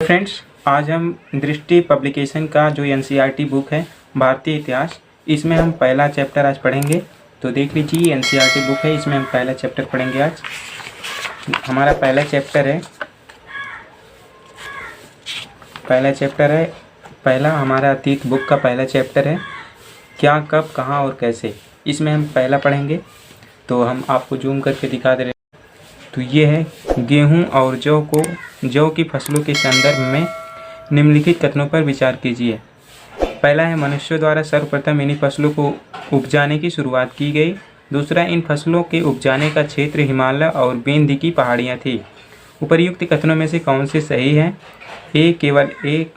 Friends, आज हम दृष्टि पब्लिकेशन का जो एनसीईआरटी बुक है भारतीय इतिहास, इसमें हम पहला चैप्टर आज पढ़ेंगे। तो देख लीजिए, एनसीईआरटी बुक है, इसमें हम पहला चैप्टर पढ़ेंगे। आज हमारा पहला चैप्टर है पहला हमारा अतीत बुक का पहला चैप्टर है, क्या, कब, कहाँ और कैसे। इसमें हम पहला पढ़ेंगे। तो हम आपको जूम करके दिखा दे रहे हैं। तो ये है, गेहूं और जौ की फसलों के संदर्भ में निम्नलिखित कथनों पर विचार कीजिए। पहला है, मनुष्यों द्वारा सर्वप्रथम इन्हीं फसलों को उपजाने की शुरुआत की गई। दूसरा, इन फसलों के उपजाने का क्षेत्र हिमालय और विंध्य की पहाड़ियाँ थी। उपर्युक्त कथनों में से कौन से सही हैं? ए केवल एक,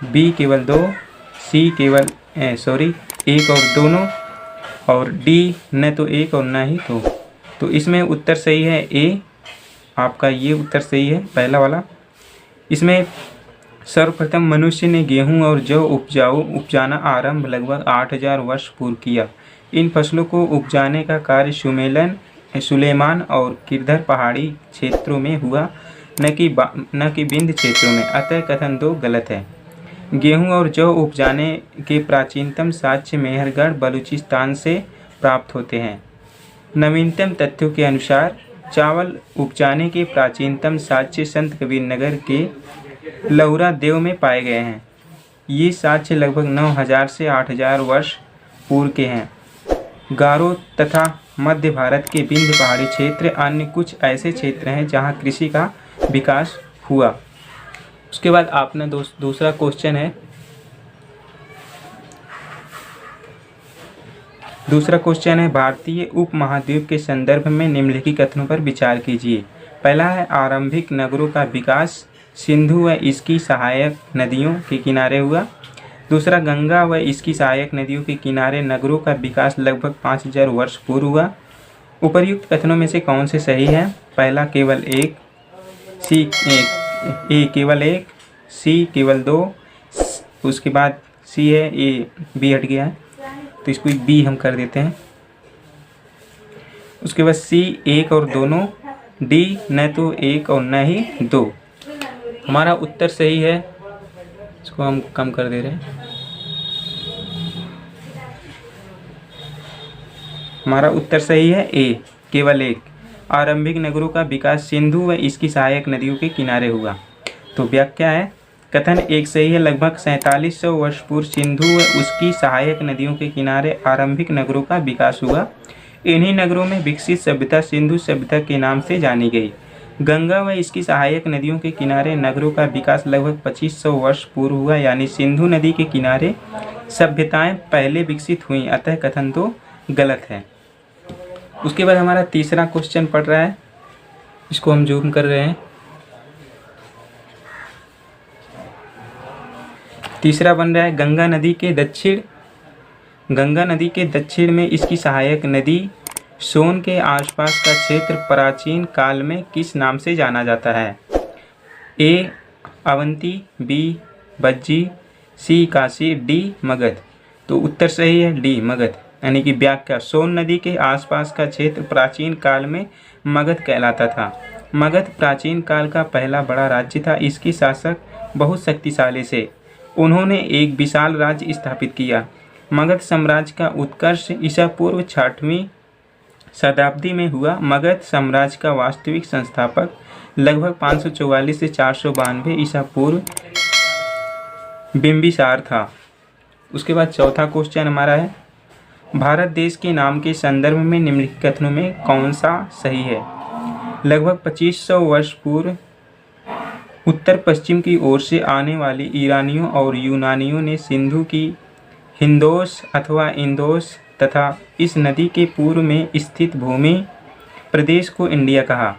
बी केवल दो, सी केवल एक और दोनों, और डी न तो एक और न ही दो। तो इसमें उत्तर सही है ए, आपका ये उत्तर सही है, पहला वाला। इसमें सर्वप्रथम मनुष्य ने गेहूं और जौ उपजाना आरंभ लगभग 8000 वर्ष पूर्व किया। इन फसलों को उपजाने का कार्य सुलेमान और किरधर पहाड़ी क्षेत्रों में हुआ, न कि विंध्य क्षेत्रों में। अतः कथन 2 गलत है। गेहूं और जौ उपजाने के प्राचीनतम साक्ष्य मेहरगढ़ बलूचिस्तान से प्राप्त होते हैं। नवीनतम तथ्यों के अनुसार चावल उपजाने के प्राचीनतम साक्ष्य संत कबीर नगर के लहुरा देव में पाए गए हैं। ये साक्ष्य लगभग 9000 से 8000 वर्ष पूर्व के हैं। गारो तथा मध्य भारत के विंध्य पहाड़ी क्षेत्र अन्य कुछ ऐसे क्षेत्र हैं जहां कृषि का विकास हुआ। उसके बाद आपने दूसरा क्वेश्चन है, भारतीय उपमहाद्वीप के संदर्भ में निम्नलिखित कथनों पर विचार कीजिए। पहला है, आरंभिक नगरों का विकास सिंधु व इसकी सहायक नदियों के किनारे हुआ। दूसरा, गंगा व इसकी सहायक नदियों के किनारे नगरों का विकास लगभग 5000 वर्ष पूर्व हुआ। उपर्युक्त कथनों में से कौन से सही है? पहला केवल एक, ए केवल एक, सी केवल दो, उसके बाद सी है, ए बी हट गया है तो इसको बी हम कर देते हैं। उसके बाद सी एक और दोनों, डी न तो एक और न ही दो। हमारा उत्तर सही है, इसको हम कम कर दे रहे हैं। हमारा उत्तर सही है ए, केवल एक। आरंभिक नगरों का विकास सिंधु व इसकी सहायक नदियों के किनारे हुआ। तो व्याख्या है, कथन एक सही है। लगभग 4700 वर्ष पूर्व सिंधु व उसकी सहायक नदियों के किनारे आरंभिक नगरों का विकास हुआ। इन्हीं नगरों में विकसित सभ्यता सिंधु सभ्यता के नाम से जानी गई। गंगा व इसकी सहायक नदियों के किनारे नगरों का विकास लगभग 2500 वर्ष पूर्व हुआ, यानी सिंधु नदी के किनारे सभ्यताएं पहले विकसित हुई। अतः कथन 2 गलत है। उसके बाद हमारा तीसरा क्वेश्चन पड़ रहा है, इसको हम जूम कर रहे हैं। तीसरा बन रहा है, गंगा नदी के दक्षिण में इसकी सहायक नदी सोन के आसपास का क्षेत्र प्राचीन काल में किस नाम से जाना जाता है? ए अवंती, बी बज्जी, सी काशी, डी मगध। तो उत्तर सही है डी मगध। यानी कि व्याख्या, सोन नदी के आसपास का क्षेत्र प्राचीन काल में मगध कहलाता था। मगध प्राचीन काल का पहला बड़ा राज्य था। इसके शासक बहुत शक्तिशाली थे। उन्होंने एक विशाल राज्य स्थापित किया। मगध साम्राज्य का उत्कर्ष ईसा पूर्व 6वीं शताब्दी में हुआ। मगध साम्राज्य का वास्तविक संस्थापक लगभग 544 से 492 ईसा पूर्व बिंबिसार था। उसके बाद चौथा क्वेश्चन हमारा है, भारत देश के नाम के संदर्भ में निम्नलिखित कथनों में कौन सा सही है? लगभग 2500 वर्ष पूर्व उत्तर पश्चिम की ओर से आने वाले ईरानियों और यूनानियों ने सिंधु की हिंदोस अथवा इंदोस तथा इस नदी के पूर्व में स्थित भूमि प्रदेश को इंडिया कहा।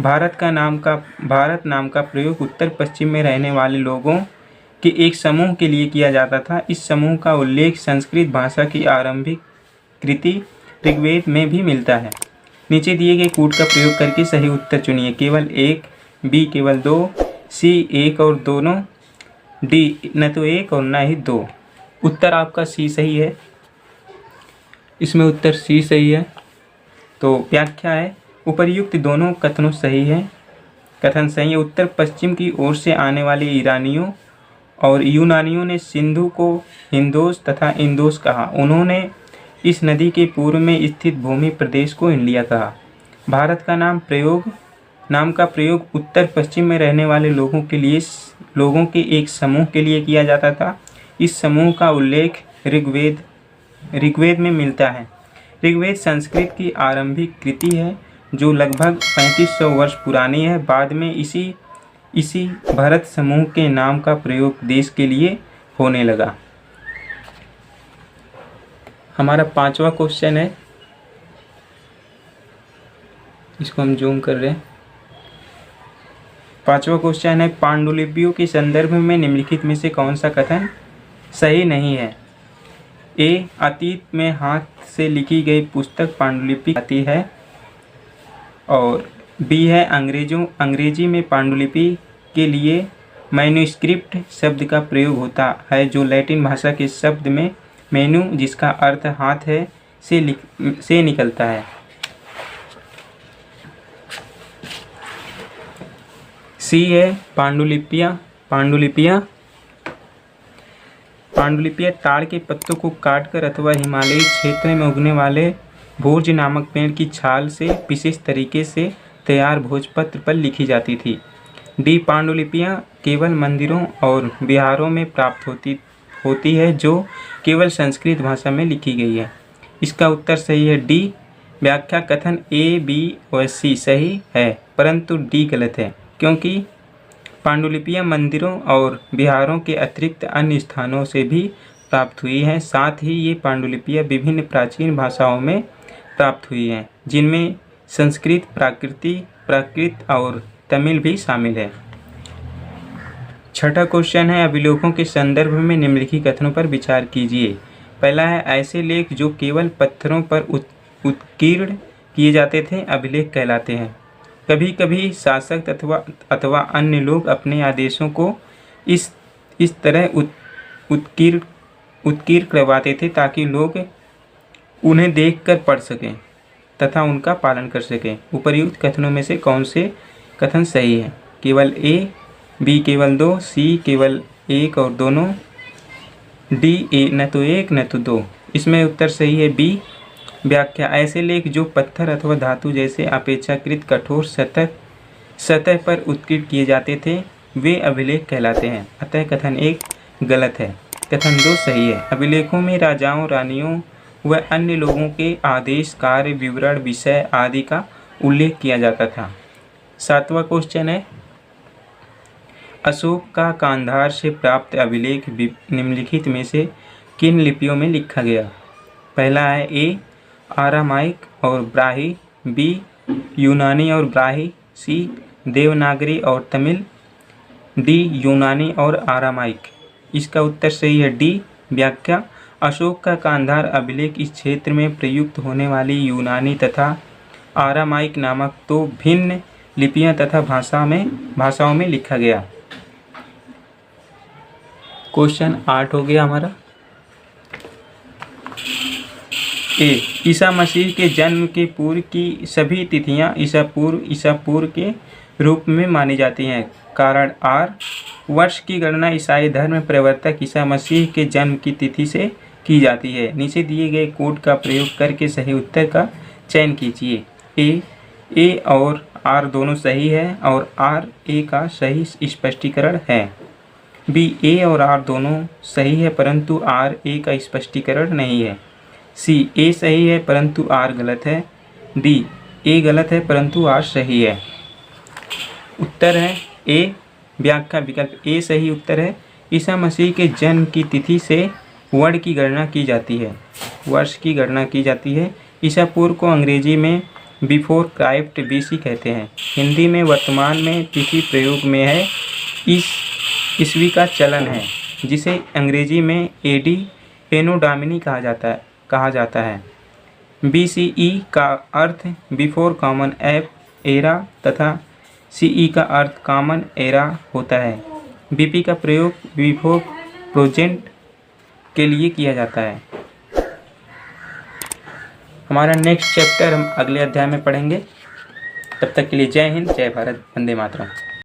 भारत नाम का प्रयोग उत्तर पश्चिम में रहने वाले लोगों के एक समूह के लिए किया जाता था। इस समूह का उल्लेख संस्कृत भाषा की आरंभिक कृति ऋग्वेद में भी मिलता है। नीचे दिए गए कूट का प्रयोग करके सही उत्तर चुनिए। केवल एक, बी केवल दो, सी एक और दोनों, डी न तो एक और न ही दो। उत्तर आपका सी सही है। इसमें उत्तर सी सही है। तो व्याख्या है, उपर्युक्त दोनों कथनों सही है। कथन सही है। उत्तर पश्चिम की ओर से आने वाले ईरानियों और यूनानियों ने सिंधु को हिंदोस तथा इंदोस कहा। उन्होंने इस नदी के पूर्व में स्थित भूमि प्रदेश को इंडिया कहा। भारत का नाम का प्रयोग उत्तर पश्चिम में रहने वाले लोगों के एक समूह के लिए किया जाता था। इस समूह का उल्लेख ऋग्वेद में मिलता है। ऋग्वेद संस्कृत की आरंभिक कृति है जो लगभग 3500 वर्ष पुरानी है। बाद में इसी भरत समूह के नाम का प्रयोग देश के लिए होने लगा। हमारा 5वां क्वेश्चन है, इसको हम जूम कर रहे हैं। 5वां क्वेश्चन है, पांडुलिपियों के संदर्भ में निम्नलिखित में से कौन सा कथन सही नहीं है? ए, अतीत में हाथ से लिखी गई पुस्तक पांडुलिपि आती है। और बी है, अंग्रेजी में पांडुलिपि के लिए मैन्युस्क्रिप्ट शब्द का प्रयोग होता है जो लैटिन भाषा के शब्द में मेनू, जिसका अर्थ हाथ है, से निकलता है। सी है, पांडुलिपियाँ ताड़ के पत्तों को काटकर अथवा हिमालयी क्षेत्र में उगने वाले भोज नामक पेड़ की छाल से विशेष तरीके से तैयार भोजपत्र पर लिखी जाती थी। डी, पांडुलिपियाँ केवल मंदिरों और विहारों में प्राप्त होती है जो केवल संस्कृत भाषा में लिखी गई है। इसका उत्तर सही है डी। व्याख्या कथन ए, बी और सी सही है, परंतु डी गलत है, क्योंकि पांडुलिपियाँ मंदिरों और विहारों के अतिरिक्त अन्य स्थानों से भी प्राप्त हुई हैं। साथ ही ये पांडुलिपियाँ विभिन्न प्राचीन भाषाओं में प्राप्त हुई हैं, जिनमें संस्कृत, प्राकृत और तमिल भी शामिल है। 6ठा क्वेश्चन है, अभिलेखों के संदर्भ में निम्नलिखित कथनों पर विचार कीजिए। पहला है, ऐसे लेख जो केवल पत्थरों पर उत्कीर्ण किए जाते थे अभिलेख कहलाते हैं। कभी कभी शासक अथवा अन्य लोग अपने आदेशों को इस तरह उत्कीर्ण करवाते थे ताकि लोग उन्हें देखकर पढ़ सकें तथा उनका पालन कर सकें। उपर्युक्त कथनों में से कौन से कथन सही है? केवल ए, बी केवल 2, सी केवल 1 और दोनों, डी ए न तो 1 न तो 2। इसमें उत्तर सही है बी। व्याख्या, ऐसे लेख जो पत्थर अथवा धातु जैसे अपेक्षाकृत कठोर सतह पर उत्कीर्ण किए जाते थे वे अभिलेख कहलाते हैं। अतः कथन 1 गलत है। कथन 2 सही है। अभिलेखों में राजाओं, रानियों व अन्य लोगों के आदेश, कार्य, विवरण, विषय आदि का उल्लेख किया जाता था। 7वां क्वेश्चन है, अशोक का कांधार से प्राप्त अभिलेख निम्नलिखित में से किन लिपियों में लिखा गया? पहला है ए, आरामाइक और ब्राही, बी, यूनानी और ब्राही, सी, देवनागरी और तमिल, डी, यूनानी और आरामाइक। इसका उत्तर सही है डी। व्याख्या, अशोक का कांधार अभिलेख इस क्षेत्र में प्रयुक्त होने वाली यूनानी तथा आरामाइक नामक 2 भिन्न लिपियां तथा भाषाओं में लिखा गया। क्वेश्चन 8 हो गया हमारा। ए, ईसा मसीह के जन्म के पूर्व की सभी तिथियां ईसा पूर्व के रूप में मानी जाती हैं। कारण आर, वर्ष की गणना ईसाई धर्म प्रवर्तक ईसा मसीह के जन्म की तिथि से की जाती है। नीचे दिए गए कोड का प्रयोग करके सही उत्तर का चयन कीजिए। ए और आर दोनों सही है और आर ए का सही स्पष्टीकरण है। बी, ए और आर दोनों सही है परंतु आर ए का स्पष्टीकरण नहीं है। सी, ए सही है परंतु आर गलत है। डी, ए गलत है परंतु आर सही है। उत्तर है ए। व्याख्या, विकल्प ए सही उत्तर है। ईसा मसीह के जन्म की तिथि से वर्ष की गणना की जाती है। ईसा पूर्व को अंग्रेजी में बिफोर क्राइस्ट बीसी कहते हैं। हिंदी में वर्तमान में तिथि प्रयोग में है। इस ईस्वी का चलन है जिसे अंग्रेजी में एडी एनो डोमिनी कहा जाता है। BCE का अर्थ बिफोर कॉमन एरा तथा CE का अर्थ कॉमन एरा होता है। BP का प्रयोग बिफोर प्रेजेंट के लिए किया जाता है। हमारा नेक्स्ट चैप्टर हम अगले अध्याय में पढ़ेंगे। तब तक के लिए जय हिंद, जय भारत, वंदे मातरम।